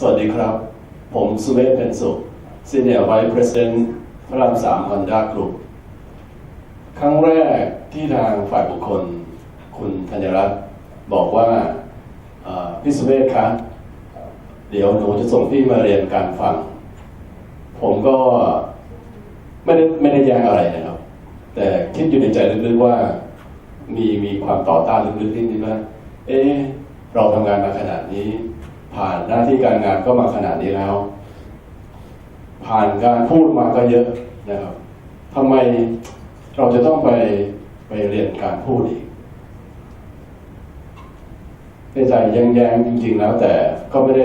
สวัสดีครับผมสุเมธ เพ็ญสุข Senior Vice President พระราม3 Honda Group ครั้งแรกที่ทางฝ่ายบุคคลคุณธัญรัตน์บอกว่าพี่สุเมธครับเดี๋ยวหนูจะส่งพี่มาเรียนการฟังผมก็ไม่ได้แย้งอะไรนะครับแต่คิดอยู่ในใจลึกๆว่ามีความต่อต้านลึกๆนิดๆว่าเราทำงานมาขนาดนี้ผ่านหน้าที่การงานก็มาขนาดนี้แล้วผ่านการพูดมาก็เยอะนะครับทำไมเราจะต้องไปเรียนการพูดอีกในใจแย้งๆจริงๆแล้วแต่ก็ไม่ได้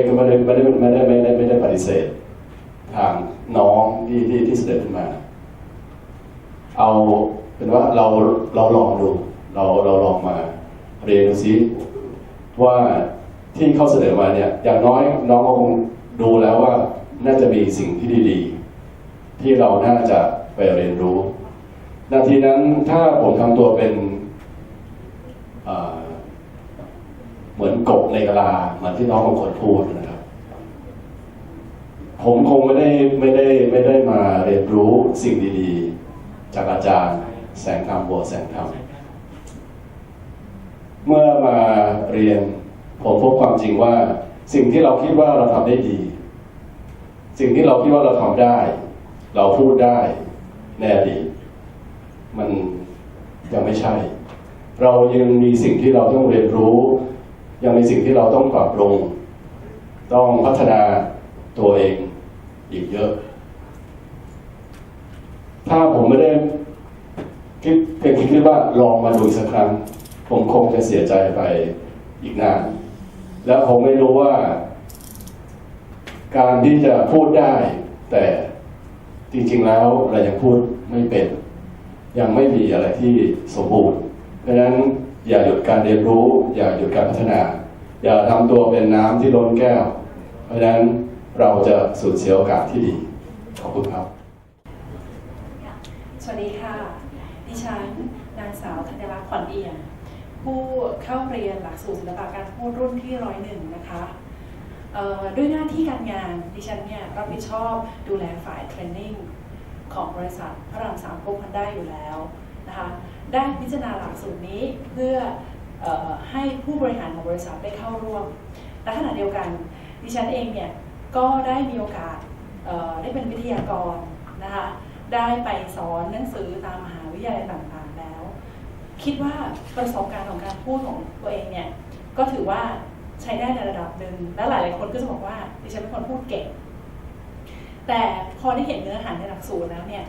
ปฏิเสธทางน้องที่เสด็จขึ้นมาเอาเป็นว่าเราลองดูเราลองมาเรียนดูซิว่าที่เขาเสนอมาเนี่ยอย่างน้อยน้องก็คงดูแล้วว่าน่าจะมีสิ่งที่ดีๆที่เราน่าจะไปเรียนรู้นาทีนั้นถ้าผมทำตัวเป็นเหมือนกบในกะลาเหมือนที่น้องบางคนพูดนะครับผมคงไม่ได้มาเรียนรู้สิ่งดีๆจากอาจารย์แสงธรรมบัวแสงธรรมเมื่อมาเรียนผมพบความจริงว่าสิ่งที่เราคิดว่าเราทำได้ดีสิ่งที่เราคิดว่าเราทำได้เราพูดได้ในอดีตมันยังไม่ใช่เรายังมีสิ่งที่เราต้องเรียนรู้ยังมีสิ่งที่เราต้องปรับปรุงต้องพัฒนาตัวเองอีกเยอะถ้าผมไม่ได้คิดว่าลองมาดูสักครั้งผมคงจะเสียใจไปอีกนานแล้วผมไม่รู้ว่าการที่จะพูดได้แต่จริงๆแล้วเรายังพูดไม่เป็นยังไม่มีอะไรที่สมบูรณ์เพราะฉะนั้นอย่าหยุดการเรียนรู้อย่าหยุดการพัฒนาอย่าทำตัวเป็นน้ำที่ล้นแก้วเพราะฉะนั้นเราจะสูญเสียโอกาสที่ดีขอบคุณครับสวัสดีค่ะดิฉันนางสาวธัญรัตน์ขวัญเอี่ยมผู้เข้าเรียนหลักสูตรศิลปะการพูดรุ่นที่101นะคะด้วยหน้าที่การงานดิฉันเนี่ยรับผิดชอบดูแลฝ่ายเทรนนิ่งของบริษัทพระราม3 Group Hondaอยู่แล้วนะคะได้พิจารณาหลักสูตรนี้เพื่อให้ผู้บริหารของบริษัทได้เข้าร่วมและขณะเดียวกันดิฉันเองเนี่ยก็ได้มีโอกาสได้เป็นวิทยากรนะคะได้ไปสอนหนังสือตามมหาวิทยาลัยต่างๆแล้วคิดว่าประสบการณ์ของการพูดของตัวเองเนี่ยก็ถือว่าใช้ได้ในระดับหนึ่งและหลายๆคนก็จะบอกว่าดิฉันเป็นคนพูดเก่งแต่พอได้เห็นเนื้อหาในหลักสูตรแล้วเนี่ย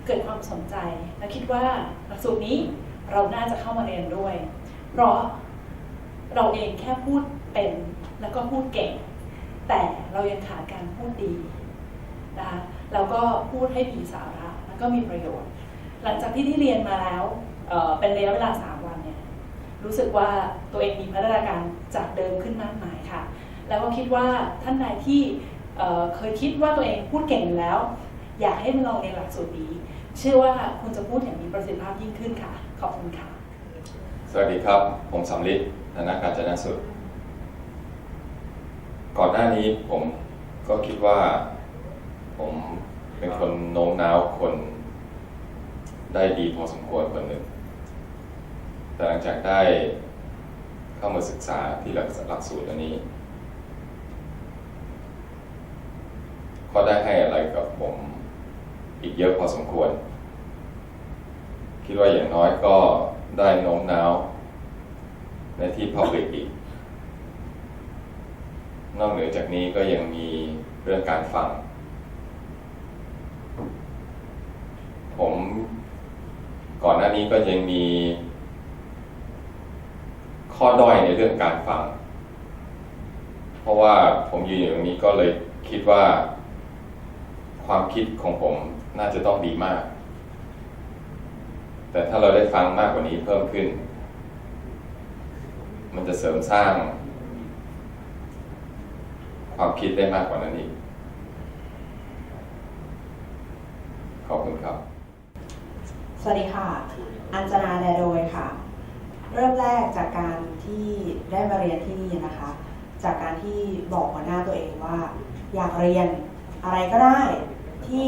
เกิดความสนใจและคิดว่าหลักสูตรนี้เราน่าจะเข้ามาเรียนด้วยเพราะเราเองแค่พูดเป็นแล้วก็พูดเก่งแต่เรายังขาดการพูดดีนะคะแล้วก็พูดให้มีสาระแล้วก็มีประโยชน์หลังจากที่เรียนมาแล้วเป็นระยะเวลา3 วันเนี่ยรู้สึกว่าตัวเองมีพัฒนาการจากเดิมขึ้นมากมายค่ะแล้วก็คิดว่าท่านใดที่เคยคิดว่าตัวเองพูดเก่งอยู่แล้วอยากให้มาลองเรียนหลักสูตรนี้เชื่อว่าคุณจะพูดอย่างมีประสิทธิภาพยิ่งขึ้นค่ะขอบคุณค่ะสวัสดีครับผมสำลิดธนการจนสุดก่อนหน้านี้ผมก็คิดว่าผมเป็นคนโน้มน้าวคนได้ดีพอสมควรคนหนึ่งแต่หลังจากได้เข้ามาศึกษาที่หลักสูตรอันนี้ก็ได้ให้อะไรกับผมอีกเยอะพอสมควรคิดว่าอย่างน้อยก็ได้โน้มน้าวในที่ public อีกนอกเหนือจากนี้ก็ยังมีเรื่องการฟังผมก่อนหน้านี้ก็ยังมีข้อด้อยในเรื่องการฟังเพราะว่าผมอยู่ตรงนี้ก็เลยคิดว่าความคิดของผมน่าจะต้องดีมากแต่ถ้าเราได้ฟังมากกว่านี้เพิ่มขึ้นมันจะเสริมสร้างความคิดได้มากกว่านั้นอีกขอบคุณครับสวัสดีค่ะอัญจนาแดโดยค่ะเริ่มแรกจากการที่ได้มาเรียนที่นี่นะคะ จากการที่บอกหัวหน้าตัวเองว่า อยากเรียนอะไรก็ได้ที่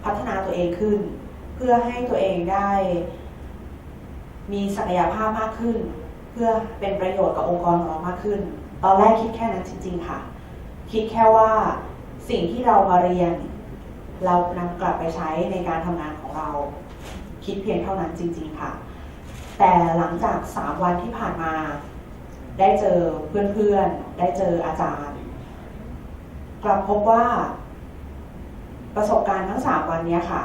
พัฒนาตัวเองขึ้น เพื่อให้ตัวเองได้มีศักยภาพมากขึ้น เพื่อเป็นประโยชน์กับองค์กรของเรามากขึ้น ตอนแรกคิดแค่นั้นจริงๆค่ะ คิดแค่ว่าสิ่งที่เรามาเรียน เรานำกลับไปใช้ในการทำงานของเรา คิดเพียงเท่านั้นจริงๆค่ะ แต่หลังจาก3 วันที่ผ่านมา ได้เจอเพื่อนๆได้เจออาจารย์ กลับพบว่าประสบการณ์ทั้ง3 วันนี้ค่ะ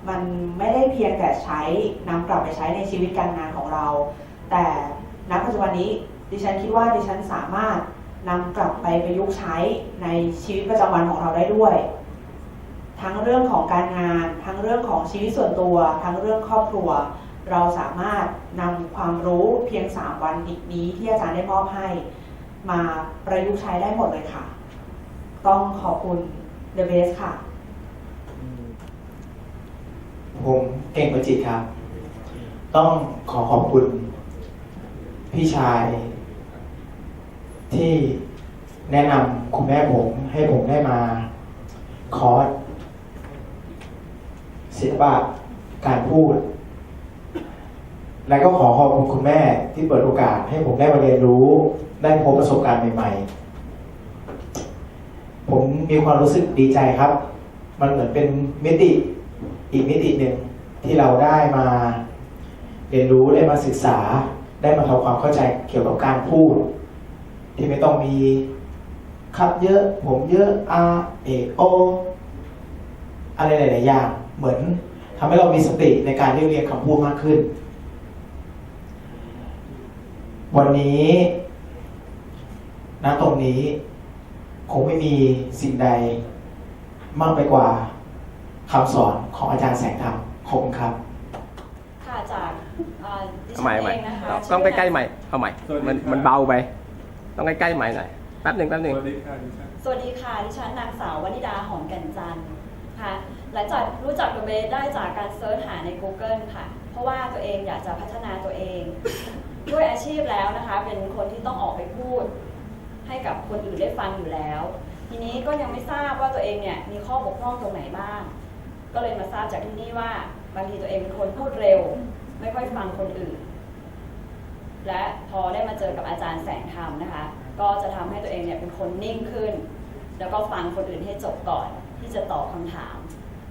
มันไม่ได้เพียงแต่ใช้นำกลับไปใช้ในชีวิตการงานของเรา แต่ณปัจจุบันนี้ดิฉันคิดว่าดิฉันสามารถนำกลับไปประยุกต์ใช้ในชีวิตประจำวันของเราได้ด้วย ทั้งเรื่องของการงานทั้งเรื่องของชีวิตส่วนตัวทั้งเรื่องครอบครัว เราสามารถนำความรู้เพียง3 วันนี้ที่อาจารย์ได้มอบให้มาประยุกต์ใช้ได้หมดเลยค่ะต้องขอบคุณ The Best ค่ะ ผมเก่งประจิตครับ ต้องขอบคุณพี่ชาย ที่แนะนำคุณแม่ผมให้ผมได้มาคอร์สศิลปะการพูด และก็ขอบคุณคุณแม่ที่เปิดโอกาสให้ผมได้มาเรียนรู้ได้พบประสบการณ์ใหม่ๆผมมีความรู้สึกดีใจครับ มันเหมือนเป็นมิติอีกมิติหนึ่งที่เราได้มาเรียนรู้ได้มาศึกษาได้มาทำความเข้าใจเกี่ยวกับการพูด ที่ไม่ต้องมีครับเยอะผมเยอะโออะไรหลายๆอย่างเหมือนทำให้เรามีสติในการเรียนคำพูดมากขึ้น วันนี้ณตรงนี้คงไม่มีสิ่งใดมากไปกว่าคำสอนของอาจารย์แสงธรรมขอบคุณครับ ค่ะจากดิฉั เอาใหม่ น เอาใหม่ เองนะคะ ต้องใกล้ๆใหม่เอาใหม่มันเบาไปต้องใกล้ๆใหม่หน่อยแป๊บหนึ่ง สวัสดีค่ะดิฉันนางสาววนิดาหอมแก่นจันทร์ค่ะหลังจากรู้จักกับเบสได้จากการเซิร์ชหาใน Google ค่ะเพราะว่าตัวเองอยากจะพัฒนาตัวเอง ด้วยอาชีพแล้วนะคะเป็นคนที่ต้องออกไปพูดให้กับคนอื่นได้ฟังอยู่แล้ว ทีนี้ก็ยังไม่ทราบว่าตัวเองเนี่ยมีข้อบกพร่องตรงไหนบ้าง ก็เลยมาทราบจากที่นี่ว่าบางทีตัวเองเป็นคนพูดเร็วไม่ค่อยฟังคนอื่น และพอได้มาเจอกับอาจารย์แสงธรรมนะคะก็จะทำให้ตัวเองเนี่ยเป็นคนนิ่งขึ้น แล้วก็ฟังคนอื่นให้จบก่อนที่จะตอบคำถาม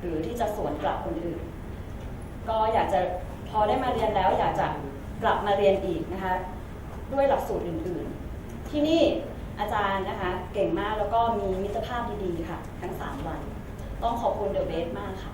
หรือที่จะสวนกลับคนอื่น ก็อยากจะพอได้มาเรียนแล้วอยากจะกลับมาเรียนอีกนะคะด้วยหลักสูตรอื่นๆ ที่นี่อาจารย์นะคะเก่งมากแล้วก็มีมิตรภาพดีๆค่ะทั้ง3 วันต้องขอบคุณเดอะเบสมากค่ะ